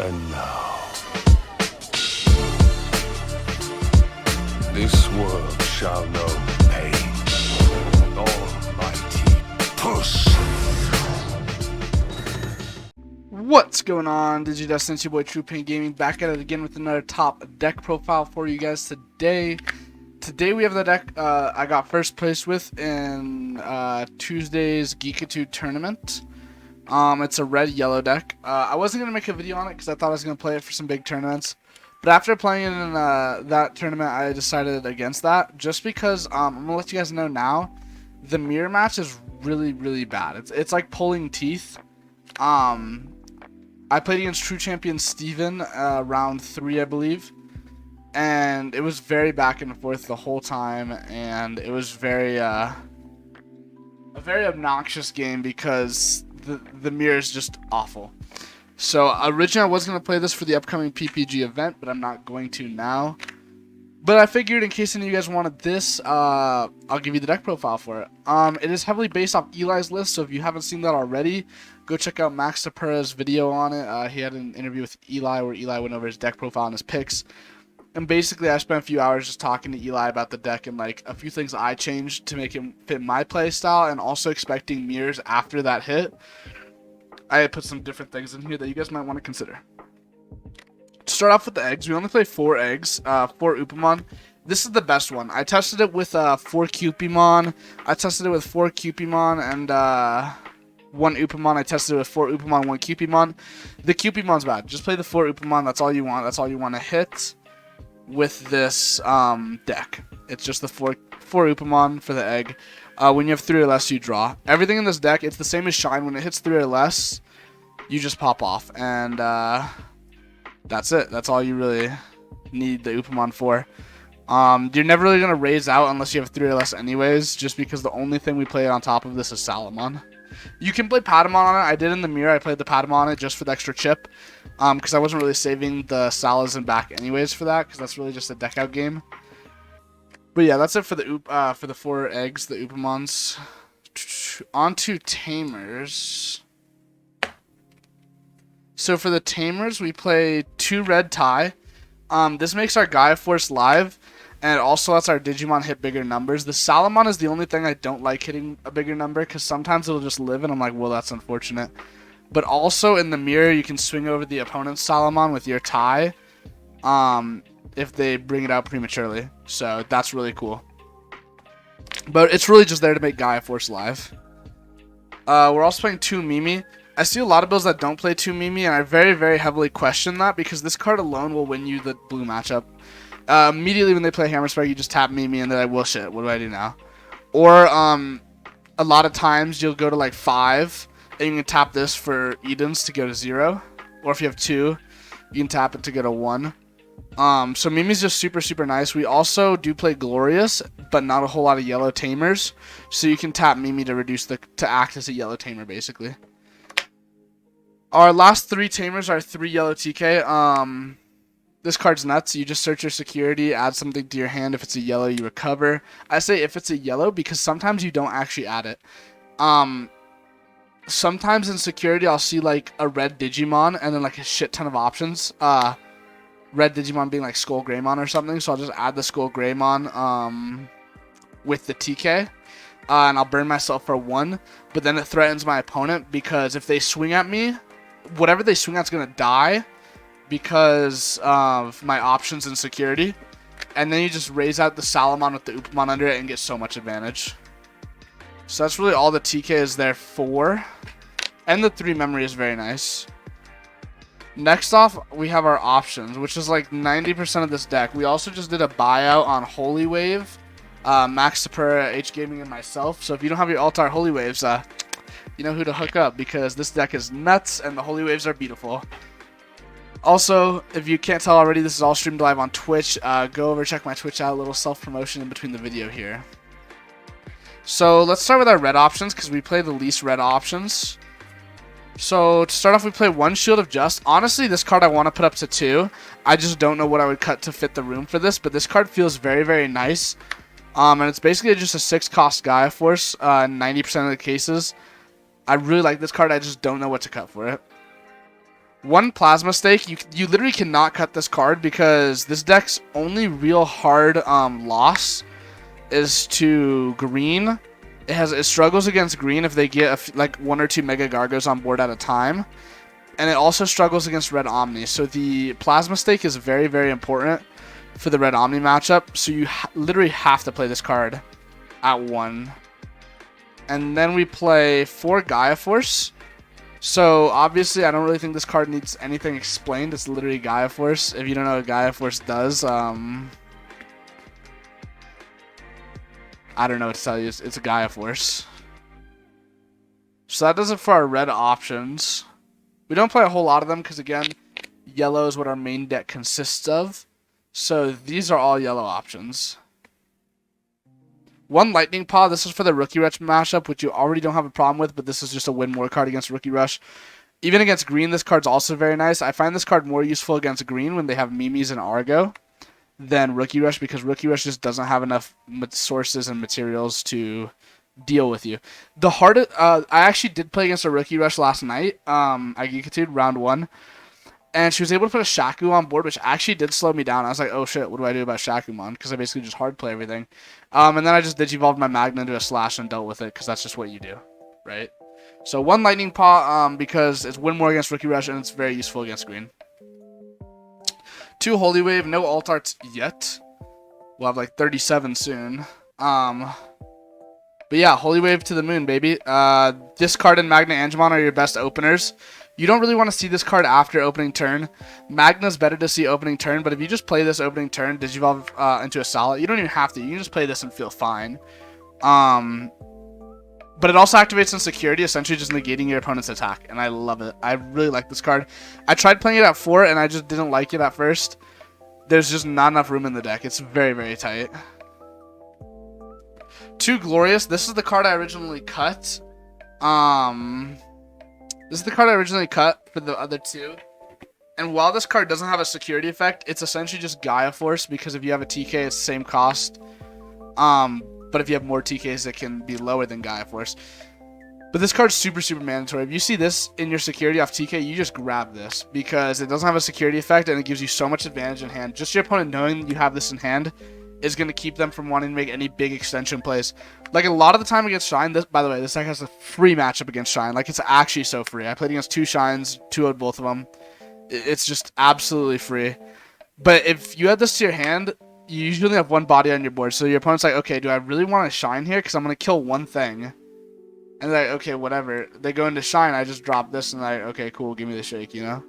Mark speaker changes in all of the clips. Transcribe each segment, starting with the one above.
Speaker 1: And now, this world shall know pain. Almighty push.
Speaker 2: What's going on, Digidust? It's your boy True Pain Gaming back at it again with another top deck profile for you guys today. Today we have the deck I got first place with in Tuesday's Geekitude tournament. It's a red-yellow deck. I wasn't going to make a video on it because I thought I was going to play it for some big tournaments. But after playing it in that tournament, I decided against that. Just because, I'm going to let you guys know now, the mirror match is really, really bad. It's like pulling teeth. I played against True Champion Steven round 3, I believe. And it was very back and forth the whole time. And it was very, a very obnoxious game because the mirror is just awful. So originally I was going to play this for the upcoming PPG event, but I'm not going to now. But I figured in case any of you guys wanted this, I'll give you the deck profile for it. It is heavily based off Eli's list, so if you haven't seen that already, go check out Max Tapura's video on it. He had an interview with Eli where Eli went over his deck profile and his picks. And basically I spent a few hours just talking to Eli about the deck and like a few things I changed to make him fit my play style, and also expecting mirrors after that hit. I had put some different things in here that you guys might want to consider. To start off with the eggs, we only play 4 eggs, 4 Upamon. This is the best one. I tested it with 4 Cupimon. I tested it with 4 Cupimon and 1 Upamon. I tested it with 4 Upamon, 1 Cupimon. The Cupimon's bad. Just play the 4 Upamon. That's all you want. That's all you want to hit with this deck. It's just the 4 Upamon for the egg. When you have 3 or less, you draw. Everything in this deck, it's the same as Shine. When it hits 3 or less, you just pop off. And that's it. That's all you really need the Upamon for. You're never really going to raise out unless you have 3 or less anyways, just because the only thing we play on top of this is Salamon. You can play Patamon on it. I did in the mirror. I played the Patamon on it just for the extra chip, because I wasn't really saving the Salas and back anyways for that, because that's really just a deck out game. But yeah, that's it for the 4 eggs, the Upamons. On to Tamers. So for the Tamers, we play 2 red tie. This makes our Gaia Force live, and it also lets our Digimon hit bigger numbers. The Salamon is the only thing I don't like hitting a bigger number, because sometimes it'll just live, and I'm like, well, that's unfortunate. But also in the mirror, you can swing over the opponent's Salamon with your tie, if they bring it out prematurely. So that's really cool. But it's really just there to make Gaia Force live. We're also playing 2 Mimi. I see a lot of builds that don't play 2 Mimi, and I very, very heavily question that, because this card alone will win you the blue matchup. Immediately when they play Hammer Strike, you just tap Mimi, and they're like, well, shit, what do I do now? Or a lot of times you'll go to like 5, and you can tap this for Edens to go to 0. Or if you have 2, you can tap it to go to 1. So Mimi's just super, super nice. We also do play Glorious, but not a whole lot of yellow Tamers. So you can tap Mimi to act as a yellow Tamer, basically. Our last 3 Tamers are 3 yellow TK. This card's nuts. You just search your security, add something to your hand. If it's a yellow, you recover. I say if it's a yellow because sometimes you don't actually add it. Sometimes in security, I'll see like a red Digimon and then like a shit ton of options. Red Digimon being like Skull Greymon or something. So I'll just add the Skull Greymon with the TK. And I'll burn myself for 1. But then it threatens my opponent, because if they swing at me, whatever they swing at's going to die because of my options in security. And then you just raise out the Salamon with the Upamon under it and get so much advantage. So that's really all the TK is there for. And the 3 memory is very nice. Next off, we have our options, which is like 90% of this deck. We also just did a buyout on Holy Wave, Max Tapura, HGaming, and myself. So if you don't have your Altar Holy Waves, you know who to hook up, because this deck is nuts and the Holy Waves are beautiful. Also, if you can't tell already, this is all streamed live on Twitch. Go over, check my Twitch out, a little self-promotion in between the video here. So let's start with our red options, because we play the least red options. So to start off, we play 1 Shield of Just. Honestly, this card I want to put up to 2. I just don't know what I would cut to fit the room for this, but this card feels very, very nice. And it's basically just a 6-cost Gaia Force in 90% of the cases. I really like this card. I just don't know what to cut for it. One Plasma Stake, you literally cannot cut this card because this deck's only real hard loss is to green. It struggles against green if they get like 1 or 2 Mega Gargos on board at a time. And it also struggles against Red Omni. So the Plasma Stake is very, very important for the Red Omni matchup. So you literally have to play this card at 1. And then we play 4 Gaia Force. So obviously I don't really think this card needs anything explained. It's literally Gaia Force. If you don't know what Gaia Force does, I don't know what to tell you. It's a Gaia Force. So that does it for our red options. We don't play a whole lot of them because, again, yellow is what our main deck consists of. So these are all yellow options. One Lightning Paw. This is for the Rookie Rush matchup, which you already don't have a problem with, but this is just a win more card against Rookie Rush. Even against green, this card's also very nice. I find this card more useful against green when they have Mimis and Argo than Rookie Rush, because Rookie Rush just doesn't have enough sources and materials to deal with you. The hardest, I actually did play against a Rookie Rush last night at Geekitude, round 1. And she was able to put a Shaku on board, which actually did slow me down. I was like, oh shit, what do I do about Shakumon? Because I basically just hard play everything. And then I just Digivolved my Magna into a Slash and dealt with it, because that's just what you do, right? So 1 Lightning Paw, because it's win more against Rookie Rush, and it's very useful against green. 2 Holy Wave, no alt arts yet. We'll have like 37 soon. But yeah, Holy Wave to the moon, baby. This card and Magna Angemon are your best openers. You don't really want to see this card after opening turn. Magna's better to see opening turn, but if you just play this opening turn, Digivolve into a Solid, you don't even have to. You can just play this and feel fine. But it also activates Insecurity, essentially just negating your opponent's attack, and I love it. I really like this card. I tried playing it at 4, and I just didn't like it at first. There's just not enough room in the deck. It's very, very tight. 2 Glorious. This is the card I originally cut. This is the card I originally cut for the other 2. And while this card doesn't have a security effect, it's essentially just Gaia Force, because if you have a TK, it's the same cost. But if you have more TKs, it can be lower than Gaia Force. But this card's super, super mandatory. If you see this in your security off TK, you just grab this, because it doesn't have a security effect, and it gives you so much advantage in hand. Just your opponent knowing you have this in hand is going to keep them from wanting to make any big extension plays. Like, a lot of the time against Shine, this, by the way, this deck has a free matchup against Shine. Like, it's actually so free. I played against 2 Shines, 2-0'd both of them. It's just absolutely free. But if you add this to your hand, you usually have 1 body on your board. So your opponent's like, okay, do I really want to Shine here? Because I'm going to kill 1 thing. And they're like, okay, whatever. They go into Shine, I just drop this, and they're like, okay, cool, give me the shake, you know?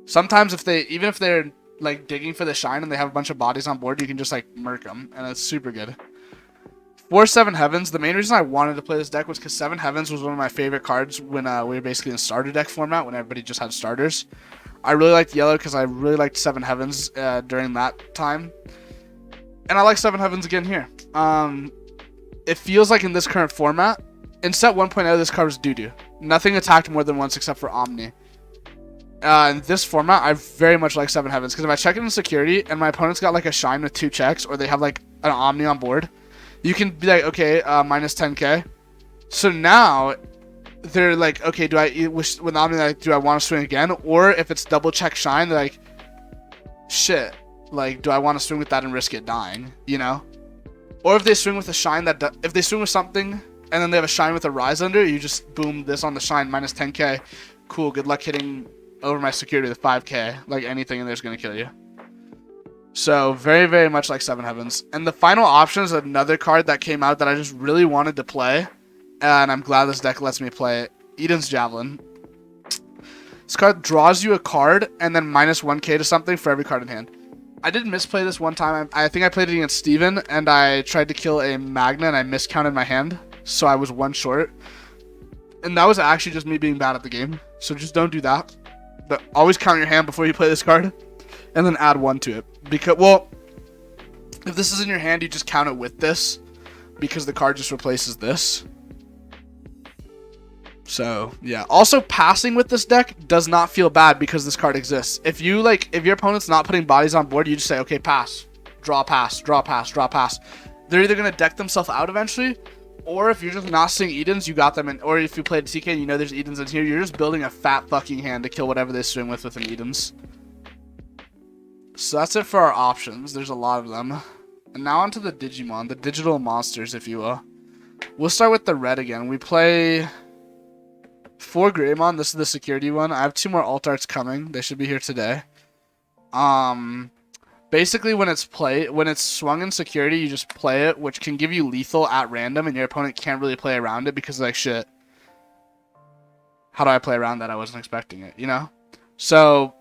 Speaker 2: Sometimes even if they're like digging for the Shine and they have a bunch of bodies on board, you can just like murk them, and it's super good. 4 7 Heavens. The main reason I wanted to play this deck was because 7 Heavens was one of my favorite cards when we were basically in starter deck format, when everybody just had starters. I really liked yellow because I really liked 7 Heavens during that time, and I like 7 Heavens again here. It feels like in this current format, in set 1.0, this card was doo-doo. Nothing attacked more than once except for Omni. In this format, I very much like 7 Heavens, because if I check it in security and my opponent's got like a Shine with 2 checks, or they have like an Omni on board, you can be like, okay, minus 10k. So now they're like, okay, do I with Omni, like, do I want to swing again? Or if it's double check Shine, they're like, shit, like, do I want to swing with that and risk it dying? You know? Or if they swing with a Shine if they swing with something and then they have a Shine with a Rise under, you just boom this on the Shine, minus 10k. Cool, good luck hitting over my security with 5k. Like, anything in there is going to kill you. So, very, very much like 7 Heavens. And the final option is another card that came out that I just really wanted to play, and I'm glad this deck lets me play it. Eden's Javelin. This card draws you a card and then minus 1k to something for every card in hand. I did misplay this one time. I think I played it against Steven, and I tried to kill a Magna, and I miscounted my hand, so I was 1 short. And that was actually just me being bad at the game. So just don't do that. But always count your hand before you play this card, and then add 1 to it. Because, well, if this is in your hand, you just count it with this, because the card just replaces this. So, yeah. Also, passing with this deck does not feel bad because this card exists. If your opponent's not putting bodies on board, you just say, okay, pass. Draw, pass, draw, pass, draw, pass. They're either going to deck themselves out eventually, Or if you're just not seeing Edens, you got them in. Or if you played TK and you know there's Edens in here, you're just building a fat fucking hand to kill whatever they swing with an Edens. So that's it for our options. There's a lot of them. And now onto the Digimon, the digital monsters, if you will. We'll start with the red again. We play 4 Greymon. This is the security one. I have 2 more alt arts coming. They should be here today. Basically, when it's swung in security, you just play it, which can give you lethal at random, and your opponent can't really play around it because, like, shit. How do I play around that? I wasn't expecting it, you know? So,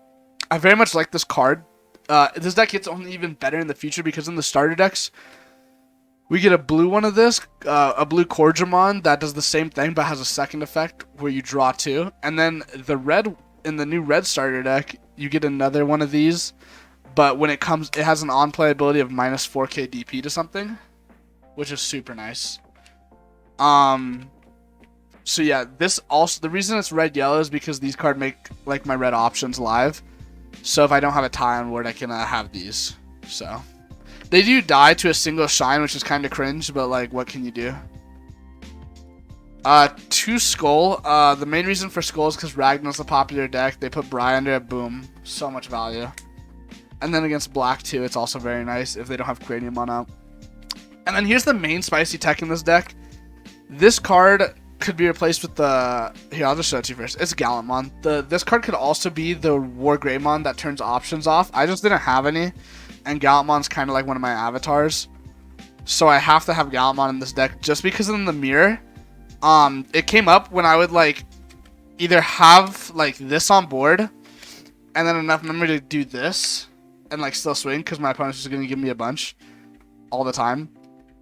Speaker 2: I very much like this card. This deck gets only even better in the future because in the starter decks, we get a blue one of this, a blue Corgimon that does the same thing but has a second effect where you draw 2. And then the red, in the new red starter deck, you get another one of these. But when it comes, it has an on-play ability of minus 4k DP to something, which is super nice. So yeah, this also, the reason it's red-yellow is because these cards make, like, my red options live. So if I don't have a tie on word, I can have these. So they do die to a single shine, which is kind of cringe, but, like, what can you do? 2 Skull. The main reason for Skull is because Ragnar's a popular deck. They put Bri under it, boom. So much value. And then against black too, it's also very nice if they don't have Craniumon out. And then here's the main spicy tech in this deck. This card could be replaced with the... Here, I'll just show it to you first. It's Gallantmon. This card could also be the War Greymon that turns options off. I just didn't have any. And Gallantmon's kind of like one of my avatars. So I have to have Gallantmon in this deck just because in the mirror, it came up when I would, like, either have, like, this on board and then enough memory to do this and, like, still swing because my opponent's just going to give me a bunch all the time.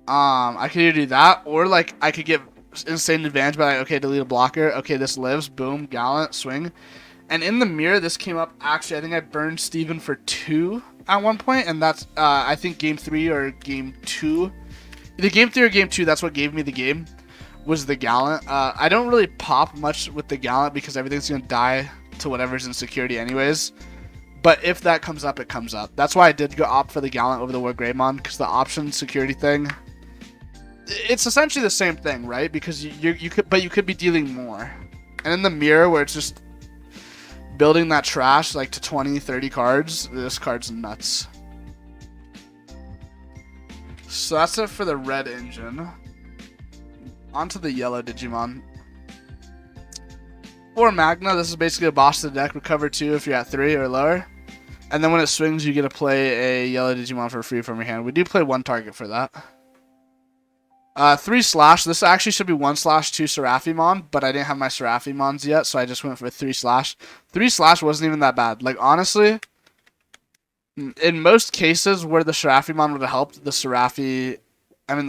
Speaker 2: I could either do that or, like, I could get insane advantage by, like, okay, delete a blocker. Okay, this lives. Boom. Gallant. Swing. And in the mirror, this came up. Actually, I think I burned Steven for 2 at one point, and that's, I think, game 3 or game 2. Either game 3 or game 2, that's what gave me the game, was the Gallant. I don't really pop much with the Gallant because everything's going to die to whatever's in security anyways. But if that comes up, it comes up. That's why I did go opt for the Gallant over the War Greymon, because the option security thing, it's essentially the same thing, right? Because you could be dealing more. And in the mirror, where it's just building that trash like to 20, 30 cards, this card's nuts. So that's it for the red engine. On to the yellow Digimon. For Magna, this is basically a boss to the deck. Recover 2 if you're at 3 or lower. And then when it swings, you get to play a yellow Digimon for free from your hand. We do play 1 target for that. 3 slash. This actually should be 1 slash 2 Seraphimon, but I didn't have my Seraphimons yet, so I just went for 3 slash. 3 slash wasn't even that bad. Like, honestly, in most cases where the Seraphimon would have helped, the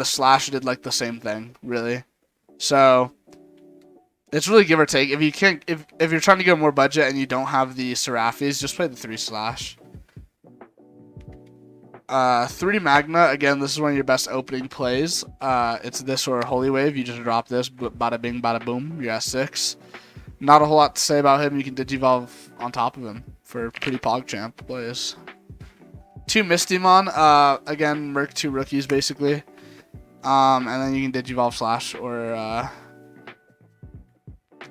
Speaker 2: slash did, like, the same thing, really. So it's really give or take. If you can't, if you're trying to get more budget and you don't have the Seraphis, just play the 3 slash. 3 Magna. Again, this is one of your best opening plays. It's this or Holy Wave. You just drop this, bada bing, bada boom. You're at 6. Not a whole lot to say about him. You can Digivolve on top of him for pretty PogChamp plays. 2 Mistymon. Again, Merc 2 rookies basically. And then you can Digivolve slash or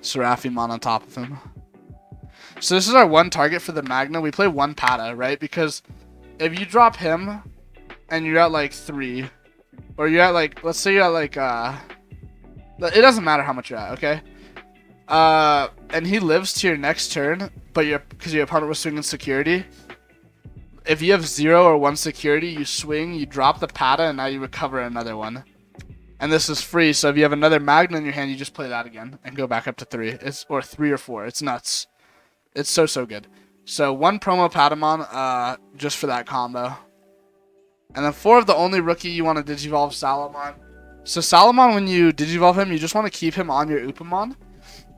Speaker 2: Seraphimon on top of him. So this is our 1 target for the Magna. We play 1 Pata, right? Because if you drop him and you're at like 3, or you're at like, let's say you're at like, it doesn't matter how much you're at, okay? And he lives to your next turn, but because your opponent was swinging security. If you have 0 or 1 security, you swing, you drop the Pata, and now you recover another one. And this is free, so if you have another Magna in your hand, you just play that again and go back up to 3. Or 3 or 4. It's nuts. It's so good. So 1 promo Patamon, just for that combo. And then 4 of the only rookie you want to Digivolve Salamon. So Salamon, when you Digivolve him, you just want to keep him on your Upamon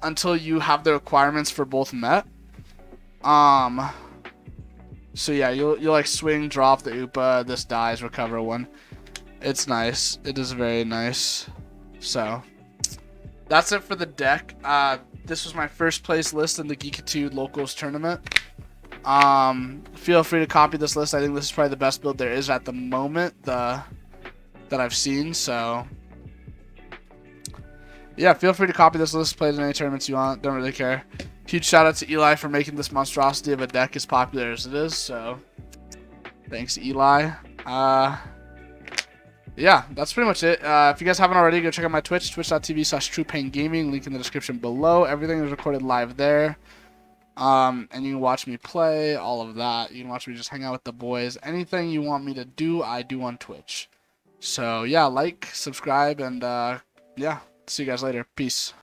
Speaker 2: until you have the requirements for both met. So yeah, you'll like swing, drop the Upa, this dies, recover 1. It's nice. It is very nice. So that's it for the deck. This was my first place list in the Geekitude Locals tournament. Feel free to copy this list. I think this is probably the best build there is at the moment that I've seen. So Yeah, feel free to copy this list, play it in any tournaments you want. Don't really care. Huge shout out to Eli for making this monstrosity of a deck as popular as it is. So, thanks, Eli. Yeah, that's pretty much it. If you guys haven't already, go check out my Twitch, twitch.tv/TruePainGaming. Link in the description below. Everything is recorded live there. And you can watch me play, all of that. You can watch me just hang out with the boys. Anything you want me to do, I do on Twitch. So, yeah, like, subscribe, and, yeah, see you guys later. Peace.